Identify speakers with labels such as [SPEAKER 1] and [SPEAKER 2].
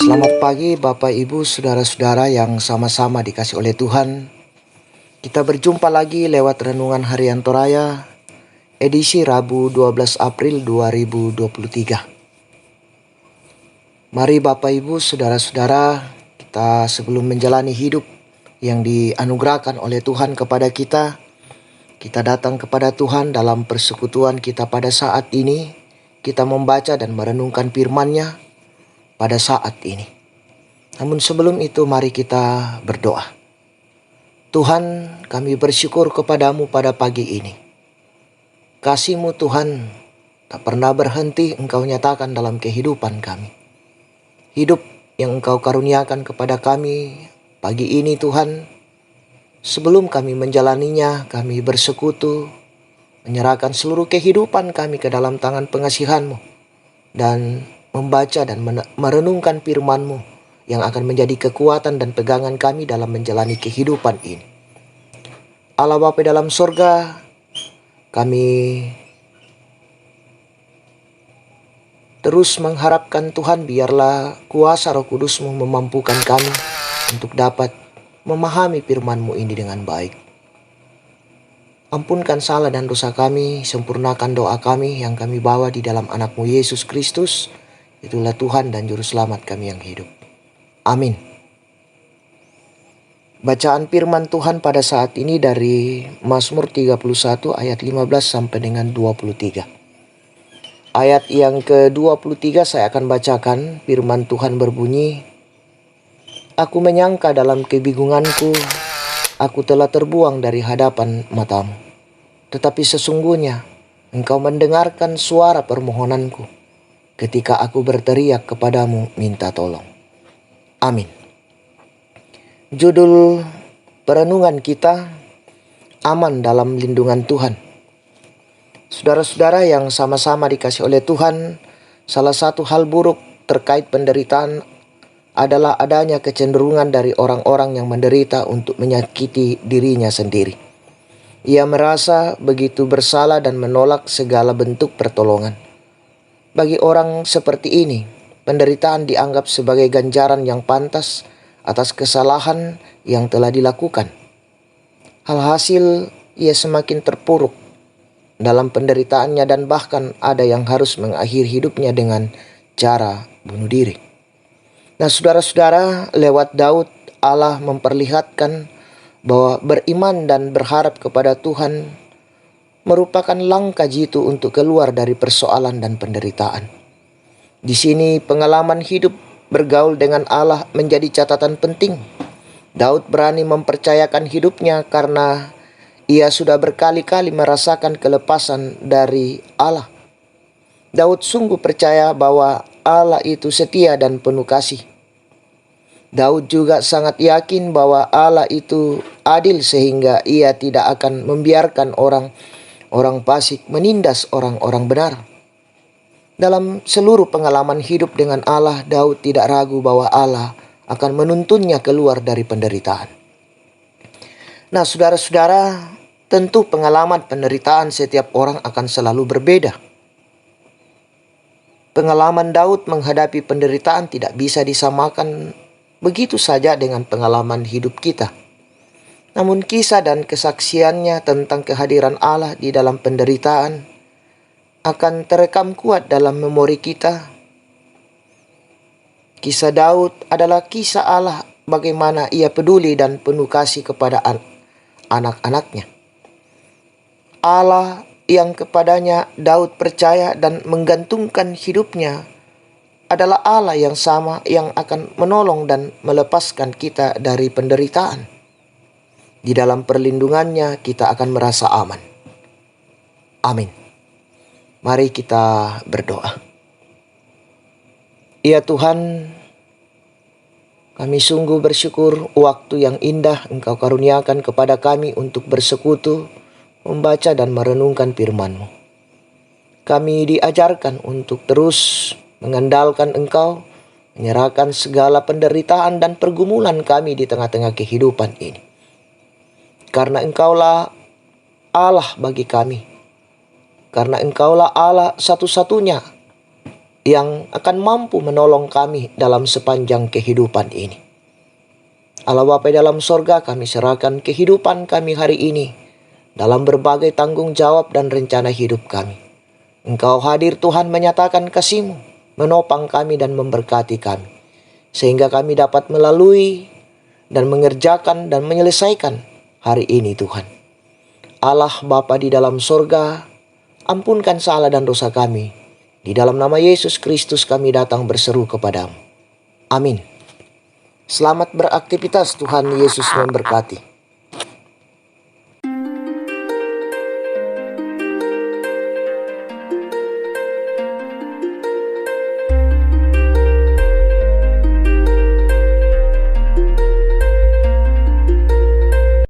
[SPEAKER 1] Selamat pagi Bapak Ibu Saudara-saudara yang sama-sama dikasih oleh Tuhan. Kita berjumpa lagi lewat Renungan Harian Toraya edisi Rabu 12 April 2023. Mari Bapak Ibu Saudara-saudara, kita sebelum menjalani hidup yang dianugerahkan oleh Tuhan kepada kita datang kepada Tuhan dalam persekutuan kita pada saat ini. Kita membaca dan merenungkan firman-Nya pada saat ini. Namun sebelum itu mari kita berdoa. Tuhan, kami bersyukur kepadamu pada pagi ini. Kasih-Mu Tuhan tak pernah berhenti Engkau nyatakan dalam kehidupan kami. Hidup yang Engkau karuniakan kepada kami pagi ini Tuhan, sebelum kami menjalaninya, kami bersekutu, menyerahkan seluruh kehidupan kami ke dalam tangan pengasihan-Mu, dan membaca dan merenungkan firman-Mu yang akan menjadi kekuatan dan pegangan kami dalam menjalani kehidupan ini. Allah Bapa dalam surga, kami terus mengharapkan Tuhan, biarlah kuasa Roh Kudus-Mu memampukan kami untuk dapat memahami firman-Mu ini dengan baik. Ampunkan salah dan dosa kami, sempurnakan doa kami yang kami bawa di dalam anak-Mu Yesus Kristus. Itulah Tuhan dan Juru Selamat kami yang hidup. Amin. Bacaan firman Tuhan pada saat ini dari Mazmur 31 ayat 15 sampai dengan 23. Ayat yang ke-23 saya akan bacakan. Firman Tuhan berbunyi, "Aku menyangka dalam kebingunganku, aku telah terbuang dari hadapan matamu. Tetapi sesungguhnya Engkau mendengarkan suara permohonanku ketika aku berteriak kepadamu minta tolong." Amin. Judul perenungan kita, aman dalam lindungan Tuhan. Saudara-saudara yang sama-sama dikasih oleh Tuhan, salah satu hal buruk terkait penderitaan adalah adanya kecenderungan dari orang-orang yang menderita untuk menyakiti dirinya sendiri. Ia merasa begitu bersalah dan menolak segala bentuk pertolongan. Bagi orang seperti ini, penderitaan dianggap sebagai ganjaran yang pantas atas kesalahan yang telah dilakukan. Alhasil, ia semakin terpuruk dalam penderitaannya dan bahkan ada yang harus mengakhiri hidupnya dengan cara bunuh diri. Nah, saudara-saudara, lewat Daud, Allah memperlihatkan bahwa beriman dan berharap kepada Tuhan merupakan langkah jitu untuk keluar dari persoalan dan penderitaan. Di sini pengalaman hidup bergaul dengan Allah menjadi catatan penting. Daud berani mempercayakan hidupnya karena ia sudah berkali-kali merasakan kelepasan dari Allah. Daud sungguh percaya bahwa Allah itu setia dan penuh kasih. Daud juga sangat yakin bahwa Allah itu adil sehingga ia tidak akan membiarkan orang fasik menindas orang-orang benar. Dalam seluruh pengalaman hidup dengan Allah, Daud tidak ragu bahwa Allah akan menuntunnya keluar dari penderitaan. Nah, saudara-saudara, tentu pengalaman penderitaan setiap orang akan selalu berbeda. Pengalaman Daud menghadapi penderitaan tidak bisa disamakan begitu saja dengan pengalaman hidup kita. Namun kisah dan kesaksiannya tentang kehadiran Allah di dalam penderitaan akan terekam kuat dalam memori kita. Kisah Daud adalah kisah Allah bagaimana ia peduli dan penuh kasih kepada anak-anaknya. Allah yang kepadanya Daud percaya dan menggantungkan hidupnya adalah Allah yang sama yang akan menolong dan melepaskan kita dari penderitaan. Di dalam perlindungannya kita akan merasa aman. Amin. Mari kita berdoa. Ya Tuhan, kami sungguh bersyukur waktu yang indah Engkau karuniakan kepada kami untuk bersekutu, membaca dan merenungkan firman-Mu. Kami diajarkan untuk terus mengandalkan Engkau, menyerahkan segala penderitaan dan pergumulan kami di tengah-tengah kehidupan ini. Karena Engkaulah Allah bagi kami. Karena Engkaulah Allah satu-satunya yang akan mampu menolong kami dalam sepanjang kehidupan ini. Allah Bapa dalam sorga, kami serahkan kehidupan kami hari ini dalam berbagai tanggung jawab dan rencana hidup kami. Engkau hadir Tuhan menyatakan kasih-Mu, menopang kami dan memberkati kami, sehingga kami dapat melalui dan mengerjakan dan menyelesaikan hari ini Tuhan. Allah Bapa di dalam sorga, ampunkan salah dan dosa kami. Di dalam nama Yesus Kristus kami datang berseru kepadamu. Amin. Selamat beraktivitas, Tuhan Yesus memberkati.